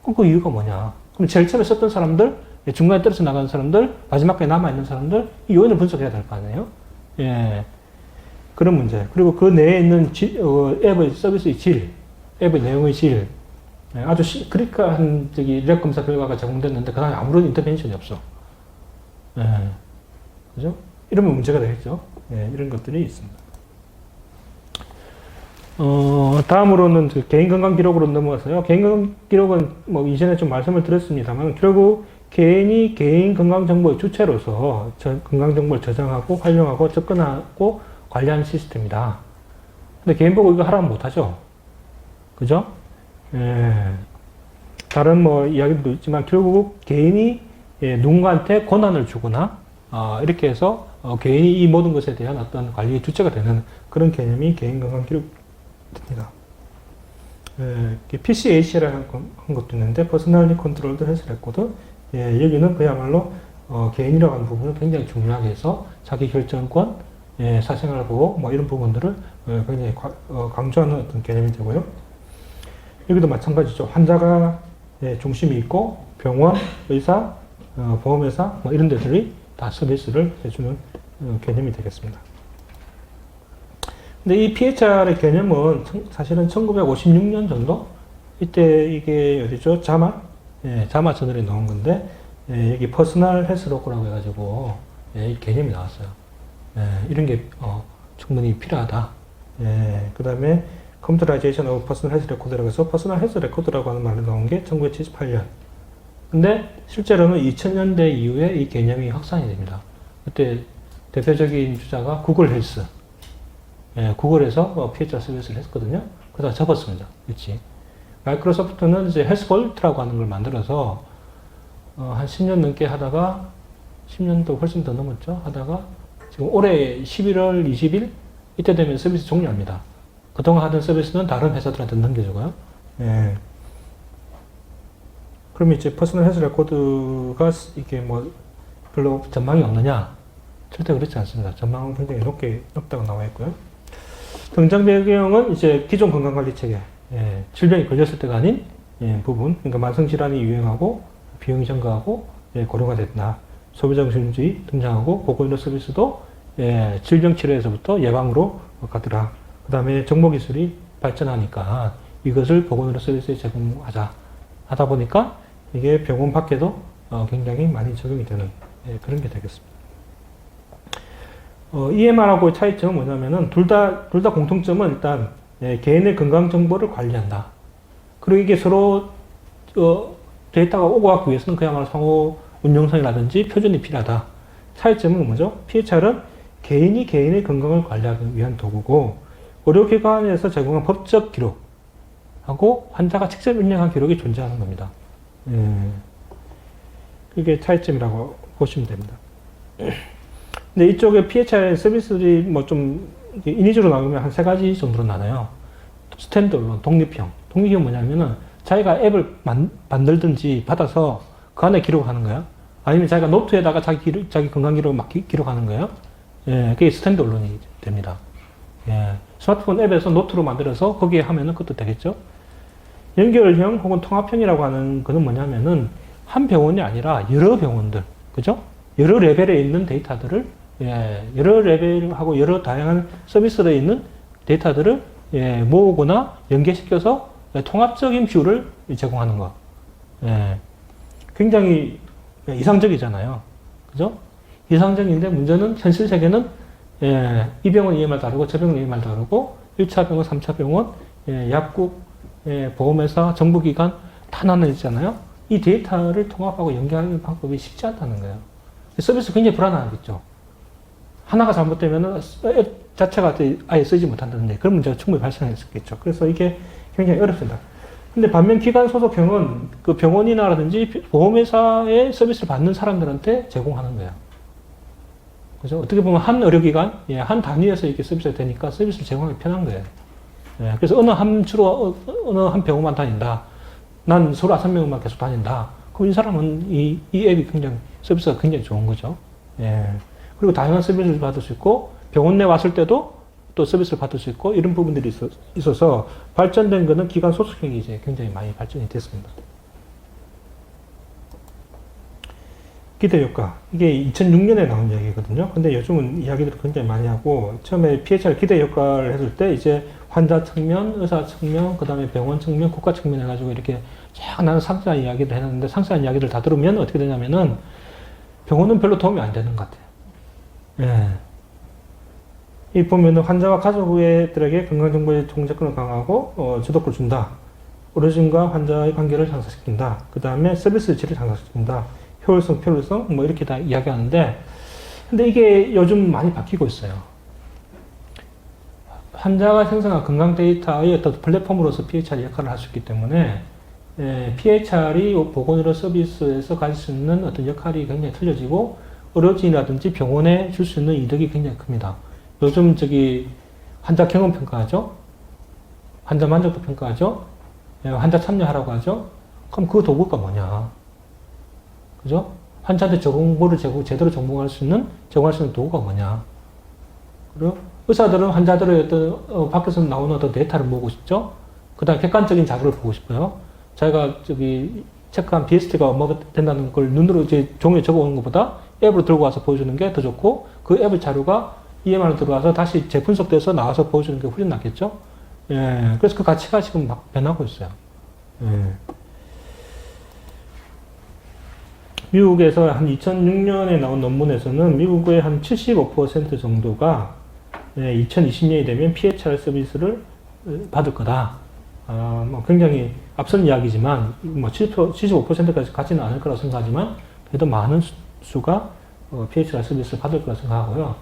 Speaker 1: 그럼 그 이유가 뭐냐. 그럼 제일 처음에 썼던 사람들, 중간에 떨어져 나가는 사람들, 마지막까지 남아있는 사람들, 이 요인을 분석해야 될 거 아니에요. 그런 문제. 그리고 그 내에 있는 앱의 서비스의 질, 앱의 내용의 질, 아주 크리티컬한 이력 검사 결과가 제공됐는데 그 다음에 아무런 인터벤션이 없어. 그죠? 이러면 문제가 되겠죠. 이런 것들이 있습니다. 다음으로는 개인 건강 기록으로 넘어가서요. 개인 건강 기록은 뭐 이전에 좀 말씀을 드렸습니다만 결국 개인이 개인 건강 정보의 주체로서 건강 정보를 저장하고 활용하고 접근하고 관리하는 시스템이다. 근데 개인 보고 이거 하라면 못하죠. 그죠? 다른 뭐 이야기도 있지만 결국 개인이 누군가한테 권한을 주거나 이렇게 해서 개인이 이 모든 것에 대한 어떤 관리의 주체가 되는 그런 개념이 개인 건강 기록입니다. PCH라는 것도 있는데 Personally Controlled Health Record. 여기는 그야말로 개인이라고 하는 부분을 굉장히 중요하게 해서 자기 결정권, 사생활 보호 뭐 이런 부분들을 굉장히 강조하는 어떤 개념이 되고요. 여기도 마찬가지죠. 환자가 중심이 있고 병원, 의사, 보험회사 뭐 이런 데들이 다 서비스를 해주는 개념이 되겠습니다. 근데 이 PHR의 개념은 사실은 1956년 정도 이때 이게 어디죠? 자마 저널에 나온 건데 여기 퍼스널 헬스 로그라고 해가지고 이 개념이 나왔어요. 이런 게 충분히 필요하다. 그 다음에 컴퓨터라이제이션 오브 퍼스널 헬스 레코드라고 해서 퍼스널 헬스 레코드라고 하는 말로 나온 게 1978년. 근데 실제로는 2000년대 이후에 이 개념이 확산이 됩니다. 그때 대표적인 주자가 구글 헬스. 구글에서 PHR 서비스를 했거든요. 그러다가 접었습니다. 그렇지. 마이크로소프트는 이제 헬스볼트라고 하는 걸 만들어서 한 10년 넘게 하다가 10년도 훨씬 더 넘었죠. 하다가 지금 올해 11월 20일 이때 되면 서비스 종료합니다. 그동안 하던 서비스는 다른 회사들한테 넘겨주고요. 그러면 이제 퍼스널 헬스 레코드가 이게 뭐 별로 전망이 없느냐? 절대 그렇지 않습니다. 전망은 굉장히 높다고 나와 있고요. 등장 배경은 이제 기존 건강관리 체계, 질병이 걸렸을 때가 아닌 부분, 그러니까 만성질환이 유행하고 비용이 증가하고 고령화 됐다. 소비자중심주의 등장하고 보건의료 서비스도 질병 치료에서부터 예방으로 가더라. 그 다음에 정보기술이 발전하니까 이것을 보건의료 서비스에 제공하자. 하다 보니까 이게 병원 밖에도 굉장히 많이 적용이 되는 그런 게 되겠습니다. EMR하고의 차이점은 뭐냐면은 둘 다 공통점은 일단 개인의 건강 정보를 관리한다. 그리고 이게 서로 데이터가 오고 가기 위해서는 그야말로 상호 운용성이라든지 표준이 필요하다. 차이점은 뭐죠? PHR은 개인이 개인의 건강을 관리하기 위한 도구고 의료기관에서 제공한 법적 기록하고 환자가 직접 입력한 기록이 존재하는 겁니다. 그게 차이점이라고 보시면 됩니다. 근데 이쪽에 PHR 서비스들이 뭐 좀 인위적으로 나오면 한 세 가지 정도로 나눠요. 스탠드얼론, 독립형. 독립형은 뭐냐면은 자기가 앱을 만들든지 받아서 그 안에 기록하는 거야. 아니면 자기가 노트에다가 자기 건강 기록을 막 기록하는 거예요. 그게 스탠드얼론이 됩니다. 스마트폰 앱에서 노트로 만들어서 거기에 하면은 그것도 되겠죠. 연결형 혹은 통합형이라고 하는 거는 뭐냐면은 한 병원이 아니라 여러 병원들, 그죠? 여러 레벨에 있는 데이터들을 여러 레벨하고 여러 다양한 서비스에 있는 데이터들을 모으거나 연계시켜서 통합적인 뷰를 제공하는 것. 굉장히 이상적이잖아요. 그죠? 이상적인데 문제는 현실 세계는 이 병원 EMR 다르고 저 병원 EMR 다르고 1차 병원, 3차 병원, 약국, 보험회사, 정부기관 다 나눠있잖아요. 이 데이터를 통합하고 연계하는 방법이 쉽지 않다는 거예요. 서비스 굉장히 불안하겠죠. 하나가 잘못되면 앱 자체가 아예 쓰지 못한다는데 그런 문제가 충분히 발생했겠죠. 그래서 이게 굉장히 어렵습니다. 근데 반면 기관 소속형은 그 병원이나라든지 보험회사의 서비스를 받는 사람들한테 제공하는 거예요. 그죠? 어떻게 보면 한 의료기관, 한 단위에서 이렇게 서비스가 되니까 서비스를 제공하기 편한 거예요. 그래서 어느 한 병원만 다닌다. 난 서울 아산병원만 계속 다닌다. 그럼 이 사람은 이 앱이 굉장히, 서비스가 굉장히 좋은 거죠. 그리고 다양한 서비스를 받을 수 있고, 병원 내 왔을 때도 또 서비스를 받을 수 있고, 이런 부분들이 있어서 발전된 거는 기관 소속형이 이제 굉장히 많이 발전이 됐습니다. 기대 효과. 이게 2006년에 나온 이야기거든요. 근데 요즘은 이야기들을 굉장히 많이 하고, 처음에 PHR 기대 효과를 했을 때, 이제 환자 측면, 의사 측면, 그 다음에 병원 측면, 국가 측면 해가지고 이렇게 쫙 나는 상세한 이야기를 했는데, 상세한 이야기를 다 들으면 어떻게 되냐면은, 병원은 별로 도움이 안 되는 것 같아요. 예. 이 보면은 환자와 가족들에게 건강정보의 통제권을 강화하고, 주도권을 준다. 어르신과 환자의 관계를 향상시킨다. 그 다음에 서비스 질을 향상시킨다. 효율성, 필요성, 뭐 이렇게 다 이야기하는데, 근데 이게 요즘 많이 바뀌고 있어요. 환자가 생성한 건강 데이터의 어떤 플랫폼으로서 PHR이 역할을 할 수 있기 때문에, PHR이 보건의료 서비스에서 가질 수 있는 어떤 역할이 굉장히 틀려지고, 의료진이라든지 병원에 줄 수 있는 이득이 굉장히 큽니다. 요즘 환자 경험 평가하죠? 환자 만족도 평가하죠? 환자 참여하라고 하죠? 그럼 그 도구가 뭐냐? 그죠? 환자한테 정보를 제대로 제공할 수 있는 도구가 뭐냐? 그리고 의사들은 환자들의 어떤, 밖에서 나오는 어떤 데이터를 보고 싶죠? 그 다음 객관적인 자료를 보고 싶어요. 자기가 체크한 BST가 얼마가 된다는 걸 눈으로 종이에 적어 오는 것보다 앱으로 들고 와서 보여주는 게 더 좋고, 그 앱의 자료가 EMR로 들어와서 다시 재분석돼서 나와서 보여주는 게 훨씬 낫겠죠? 예. 그래서 그 가치가 지금 막 변하고 있어요. 예. 미국에서 한 2006년에 나온 논문에서는 미국의 한 75% 정도가 2020년이 되면 PHR 서비스를 받을 거다. 뭐 굉장히 앞선 이야기지만, 뭐 75%까지 가지는 않을 거라고 생각하지만, 그래도 많은 수가 PHR 서비스를 받을 거라고 생각하고요.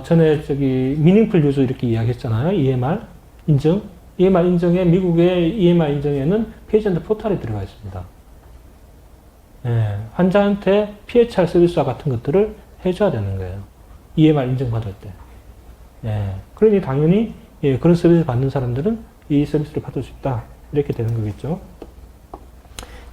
Speaker 1: 전에 미닝풀 유저 이렇게 이야기했잖아요. EMR 인증. EMR 인증에, 미국의 EMR 인증에는 페이션트 포털이 들어가 있습니다. 예, 환자한테 PHR 서비스와 같은 것들을 해줘야 되는 거예요. EMR 인증받을 때. 예, 그러니 당연히, 그런 서비스를 받는 사람들은 이 서비스를 받을 수 있다. 이렇게 되는 거겠죠.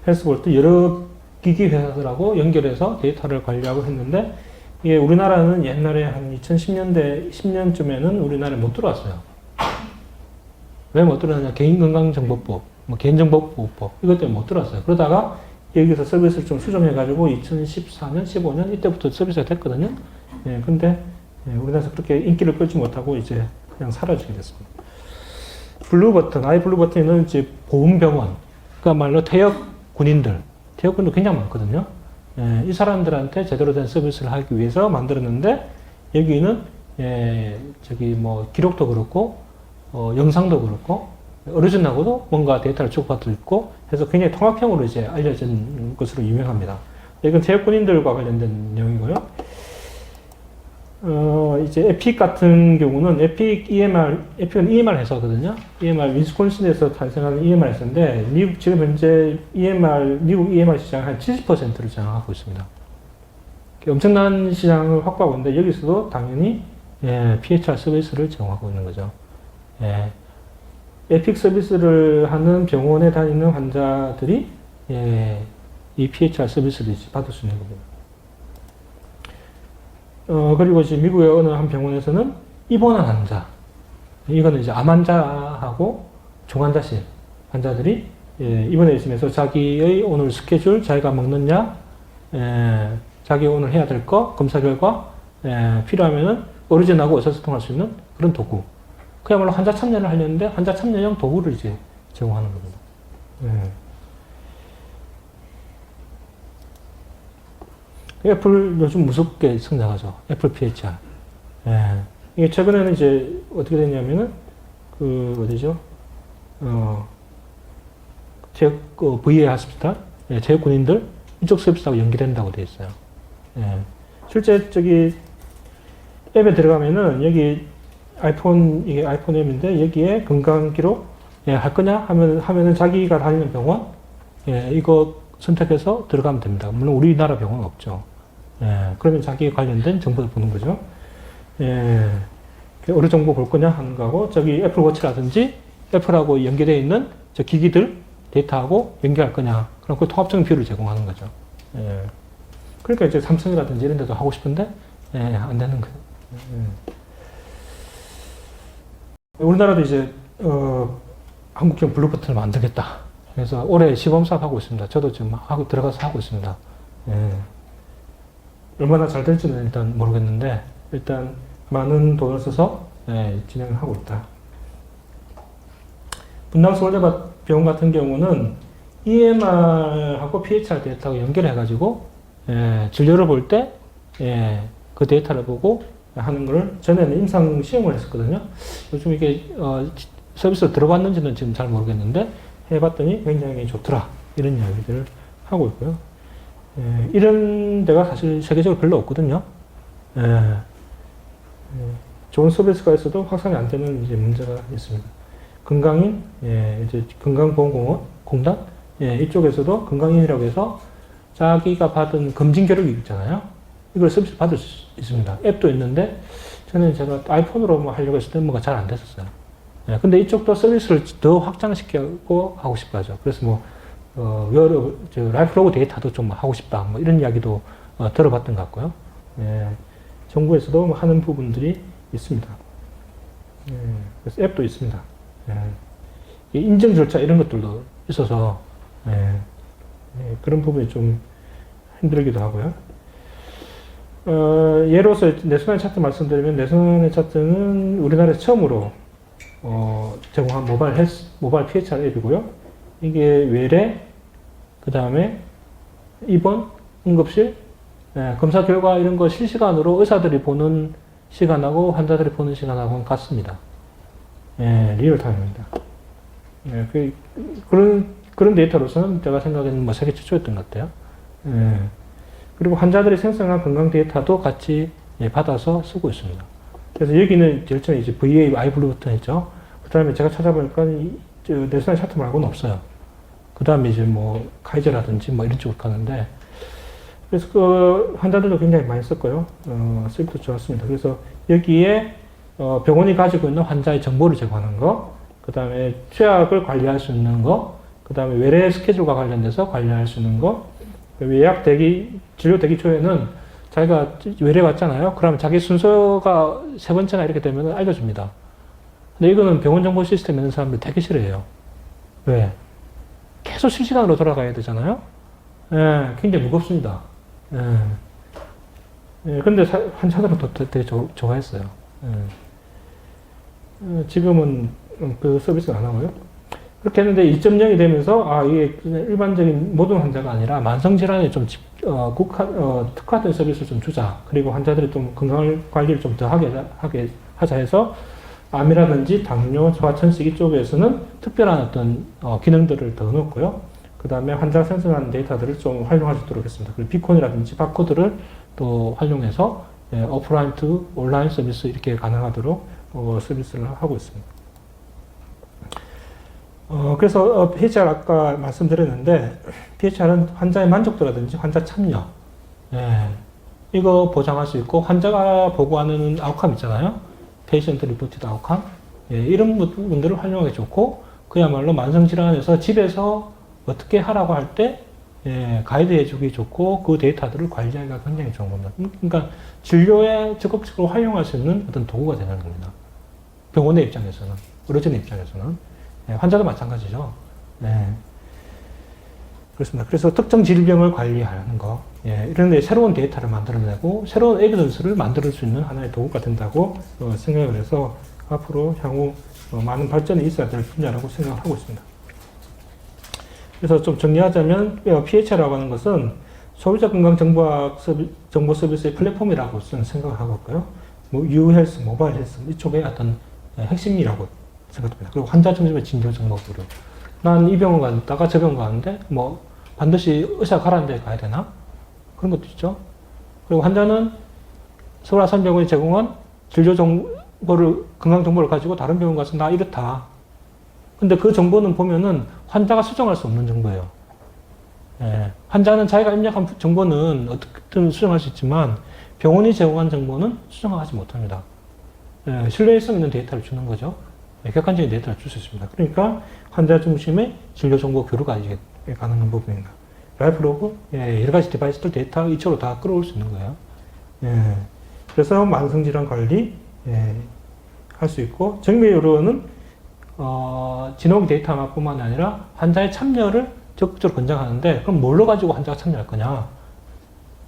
Speaker 1: 헬스볼트 여러 기기 회사들하고 연결해서 데이터를 관리하고 했는데, 이게 우리나라는 옛날에 한 2010년대, 10년쯤에는 우리나라에 못 들어왔어요. 왜 못 들어왔냐? 개인건강정보법, 개인정보보호법, 이것 때문에 못 들어왔어요. 그러다가 여기서 서비스를 좀 수정해가지고 2014년, 15년 이때부터 서비스가 됐거든요. 예, 근데 우리나라에서 그렇게 인기를 끌지 못하고 이제 그냥 사라지게 됐습니다. 블루버튼, 아이블루버튼은 이제 보훈병원, 그러니까 말로 퇴역군인들 굉장히 많거든요. 예, 이 사람들한테 제대로 된 서비스를 하기 위해서 만들었는데, 여기는 기록도 그렇고, 영상도 그렇고, 어르신하고도 뭔가 데이터를 주고받을 수 있고 해서 굉장히 통합형으로 이제 알려진 것으로 유명합니다. 이건 퇴역군인들과 관련된 내용이고요. 이제 에픽 같은 경우는 에픽은 EMR 회사거든요. EMR, 위스콘신에서 탄생하는 EMR 회사인데, 지금 현재 미국 EMR 시장 한 70%를 장악하고 있습니다. 엄청난 시장을 확보하고 있는데, 여기서도 당연히, PHR 서비스를 제공하고 있는 거죠. 에픽 서비스를 하는 병원에 다니는 환자들이, 이 PHR 서비스를 받을 수 있는 겁니다. 그리고 이제 미국의 어느 한 병원에서는 입원한 환자, 이거는 이제 암 환자하고 중환자실 환자들이 입원해 있으면서 자기의 오늘 스케줄, 자기가 먹는 약, 자기 오늘 해야 될 거, 검사 결과, 필요하면은 어르신하고 의사소통할 수 있는 그런 도구. 그야말로 환자 참여를 하려는데 환자 참여형 도구를 이제 제공하는 겁니다. 애플 요즘 무섭게 성장하죠. 애플 PHR. 이게 최근에는 이제 어떻게 됐냐면은, VA 하스피탈, 제약 군인들, 이쪽 서비스하고 연계된다고 되어 있어요. 실제 앱에 들어가면은 여기 이게 아이폰 앱인데 여기에 건강 기록, 할 거냐? 하면은 자기가 다니는 병원, 이거 선택해서 들어가면 됩니다. 물론 우리나라 병원은 없죠. 그러면 자기에 관련된 정보를 보는 거죠. 어느 정보 볼 거냐 하는 거하고, 애플워치라든지 애플하고 연계되어 있는 저 기기들 데이터하고 연결할 거냐. 그럼 그 통합적인 뷰를 제공하는 거죠. 그러니까 이제 삼성이라든지 이런 데도 하고 싶은데, 안 되는 거예요. 우리나라도 이제, 한국형 블루버튼을 만들겠다. 그래서 올해 시범 사업 하고 있습니다. 저도 지금 들어가서 하고 있습니다. 예. 얼마나 잘 될지는 일단 모르겠는데, 일단 많은 돈을 써서 진행을 하고 있다. 분당 서울대병원 같은 경우는 EMR하고 PHR 데이터하고 연결해가지고 진료를 볼 때 그 데이터를 보고 하는 걸 전에는 임상 시험을 했었거든요. 요즘 이게 서비스로 들어갔는지는 지금 잘 모르겠는데 해봤더니 굉장히 좋더라 이런 이야기들을 하고 있고요. 이런 데가 사실 세계적으로 별로 없거든요. 좋은 서비스가 있어도 확산이 안 되는 이제 문제가 있습니다. 건강인, 이제 건강보험공단, 이쪽에서도 건강인이라고 해서 자기가 받은 검진 기록이 있잖아요. 이걸 서비스 받을 수 있습니다. 앱도 있는데, 저는 제가 아이폰으로 뭐 하려고 했을 때 뭐가 잘 안 됐었어요. 근데 이쪽도 서비스를 더 확장시키고 하고 싶어 하죠. 그래서 뭐, 라이프로그 데이터도 좀 하고 싶다. 뭐 이런 이야기도 들어봤던 것 같고요. 정부에서도 뭐 하는 부분들이 있습니다. 그래서 앱도 있습니다. 인증 절차 이런 것들도 있어서 그런 부분이 좀 힘들기도 하고요. 예로서 내수난 차트 말씀드리면 내수난 차트는 우리나라에서 처음으로 제공한 모바일 PHR 앱이고요. 이게 외래, 그 다음에 입원, 응급실, 검사 결과 이런 거 실시간으로 의사들이 보는 시간하고 환자들이 보는 시간하고는 같습니다. 리얼타임입니다. 그런 데이터로서는 제가 생각에는 뭐 세계 최초였던 것 같아요. 그리고 환자들이 생성한 건강 데이터도 같이 받아서 쓰고 있습니다. 그래서 여기는 제일 처음에 이제 VA 아이블루 버튼 있죠. 그 다음에 제가 찾아보니까 내수난 차트 말고는 없어요. 그 다음에 이제 뭐 카이저라든지 뭐 이런 쪽으로 가는데, 그래서 그 환자들도 굉장히 많이 썼고요. 쓰기도 좋았습니다. 그래서 여기에 병원이 가지고 있는 환자의 정보를 제공하는 거, 그 다음에 취약을 관리할 수 있는 거, 그 다음에 외래 스케줄과 관련돼서 관리할 수 있는 거, 예약 진료 대기 초에는 자기가 외래 왔잖아요. 그러면 자기 순서가 세 번째나 이렇게 되면 알려줍니다. 근데 이거는 병원 정보 시스템에 있는 사람들 되게 싫어해요. 왜? 계속 실시간으로 돌아가야 되잖아요. 굉장히 무겁습니다. 근데 환자들은 또 되게 좋아했어요. 지금은 그 서비스가 안 하고요. 그렇게 했는데 2.0이 되면서 이게 그냥 일반적인 모든 환자가 아니라 만성질환에 좀 특화된 서비스를 좀 주자. 그리고 환자들이 좀 건강 관리를 좀 더 하게 하자 해서 암이라든지 당뇨, 소아천식 이쪽에서는 특별한 어떤 기능들을 더 넣었고요. 그 다음에 환자 생성한 데이터들을 좀 활용할 수 있도록 했습니다. 그리고 비콘이라든지 바코드를 또 활용해서 오프라인 투 온라인 서비스 이렇게 가능하도록 서비스를 하고 있습니다. 그래서 PHR 아까 말씀드렸는데, PHR은 환자의 만족도라든지 환자 참여, 이거 보장할 수 있고, 환자가 보고하는 아웃컴 있잖아요. 페이션트 리포티드 아웃컴. 이런 부분들을 활용하기 좋고, 그야말로 만성질환에서 집에서 어떻게 하라고 할 때, 가이드 해주기 좋고, 그 데이터들을 관리하기가 굉장히 좋은 겁니다. 그러니까, 진료에 적극적으로 활용할 수 있는 어떤 도구가 되는 겁니다. 병원의 입장에서는, 의료진의 입장에서는. 환자도 마찬가지죠. 그렇습니다. 그래서 특정 질병을 관리하는 거, 이런 데 새로운 데이터를 만들어내고, 새로운 에비던스를 만들 수 있는 하나의 도구가 된다고 생각을 해서, 앞으로 향후 많은 발전이 있어야 될 분야라고 생각을 하고 있습니다. 그래서 좀 정리하자면, PHR이라고 하는 것은 소비자 건강 정보 서비스의 플랫폼이라고 생각을 하고 있고요. 뭐, 유헬스, 모바일 헬스, 이쪽에 어떤 핵심이라고 생각됩니다. 그리고 환자 중심의 진료 정보구로. 난 이 병원 갔다가 저 병원 가는데, 뭐, 반드시 의사 가라는 데 가야 되나? 그런 것도 있죠. 그리고 환자는 서울아산병원이 제공한 진료 정보를, 건강 정보를 가지고 다른 병원 가서 나 이렇다. 근데 그 정보는 보면은 환자가 수정할 수 없는 정보예요. 환자는 자기가 입력한 정보는 어떻게든 수정할 수 있지만, 병원이 제공한 정보는 수정하지 못합니다. 신뢰성 있는 데이터를 주는 거죠. 객관적인 데이터를 줄 수 있습니다. 그러니까 환자 중심의 진료 정보 교류가 이게 가능한 부분입니다. 라이프로그, 여러 가지 디바이스들 데이터 이쪽으로 다 끌어올 수 있는 거예요. 그래서 만성질환 관리 할 수 있고, 정밀의료는 진혹 데이터뿐만 아니라 환자의 참여를 적극적으로 권장하는데, 그럼 뭘로 가지고 환자가 참여할 거냐?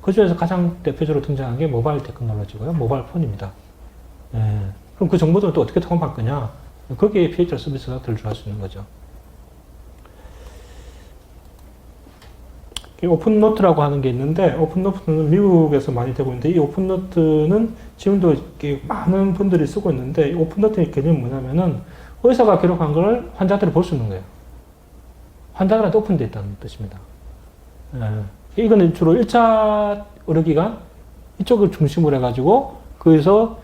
Speaker 1: 그 중에서 가장 대표적으로 등장한 게 모바일 테크놀로지고요. 모바일 폰입니다. 예. 그럼 그 정보들은 또 어떻게 통합할 거냐? 거기에 PHR 서비스가 들어갈 수 있는 거죠. 오픈노트라고 하는 게 있는데, 오픈노트는 미국에서 많이 되고 있는데, 이 오픈노트는 지금도 많은 분들이 쓰고 있는데, 이 오픈노트의 개념이 뭐냐면은, 의사가 기록한 걸 환자들이 볼 수 있는 거예요. 환자들한테 오픈되어 있다는 뜻입니다. 예. 이거는 주로 1차 의료기관, 이쪽을 중심으로 해가지고, 거기서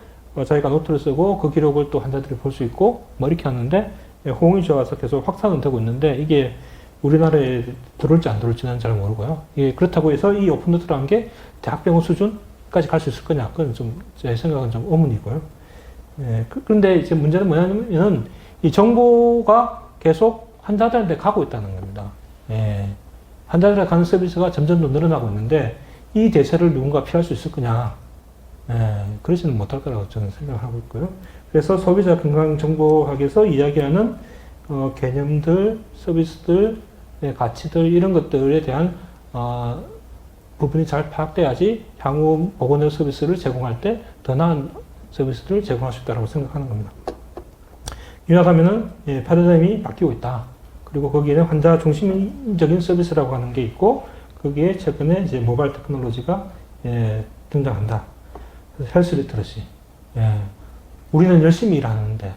Speaker 1: 자기가 노트를 쓰고, 그 기록을 또 환자들이 볼 수 있고, 뭐 이렇게 하는데, 호응이 좋아서 계속 확산은 되고 있는데, 이게 우리나라에 들어올지 안 들어올지는 잘 모르고요. 예, 그렇다고 해서 이 오픈노트라는 게 대학병원 수준까지 갈 수 있을 거냐? 그건 좀, 제 생각은 좀 의문이고요. 예, 그런데 이제 문제는 뭐냐면, 이 정보가 계속 환자들한테 가고 있다는 겁니다. 예, 환자들한테 가는 서비스가 점점 더 늘어나고 있는데, 이 대세를 누군가 피할 수 있을 거냐? 예, 그러지는 못할 거라고 저는 생각을 하고 있고요. 그래서 소비자 건강정보학에서 이야기하는 개념들, 서비스들, 가치들 이런 것들에 대한 부분이 잘 파악돼야지 향후 보건의료 서비스를 제공할 때 더 나은 서비스를 제공할 수 있다고 생각하는 겁니다. 요약하면은 패러다임이 바뀌고 있다. 그리고 거기에는 환자 중심적인 서비스라고 하는 게 있고 거기에 최근에 이제 모바일 테크놀로지가 등장한다. 헬스 리터러시. 우리는 열심히 일하는데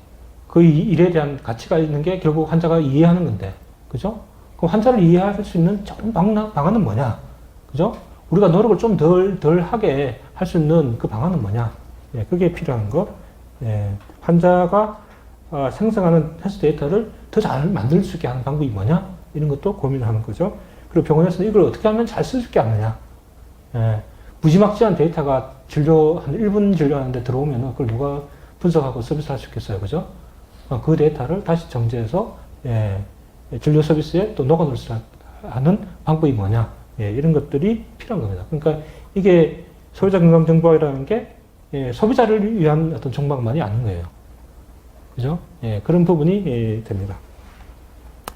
Speaker 1: 그 일에 대한 가치가 있는 게 결국 환자가 이해하는 건데, 그죠? 그럼 환자를 이해할 수 있는 좋은 방안은 뭐냐? 그죠? 우리가 노력을 좀 덜 하게 할 수 있는 그 방안은 뭐냐? 그게 필요한 거. 환자가 생성하는 헬스 데이터를 더 잘 만들 수 있게 하는 방법이 뭐냐? 이런 것도 고민을 하는 거죠. 그리고 병원에서는 이걸 어떻게 하면 잘 쓸 수 있게 하느냐? 무지막지한 데이터가 한 1분 진료하는데 들어오면 그걸 누가 분석하고 서비스할 수 있겠어요? 그죠? 그 데이터를 다시 정제해서 진료 서비스에 또 녹아넣을 수 하는 방법이 뭐냐, 이런 것들이 필요한 겁니다. 그러니까 이게 소비자 건강 정보학이라는 게 소비자를 위한 어떤 정보만이 아닌 거예요. 그죠? 그런 부분이 됩니다.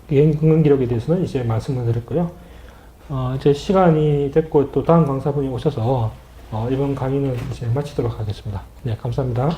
Speaker 1: 개인 건강 기록에 대해서는 이제 말씀을 드렸고요. 이제 시간이 됐고 또 다음 강사분이 오셔서 이번 강의는 이제 마치도록 하겠습니다. 네, 감사합니다.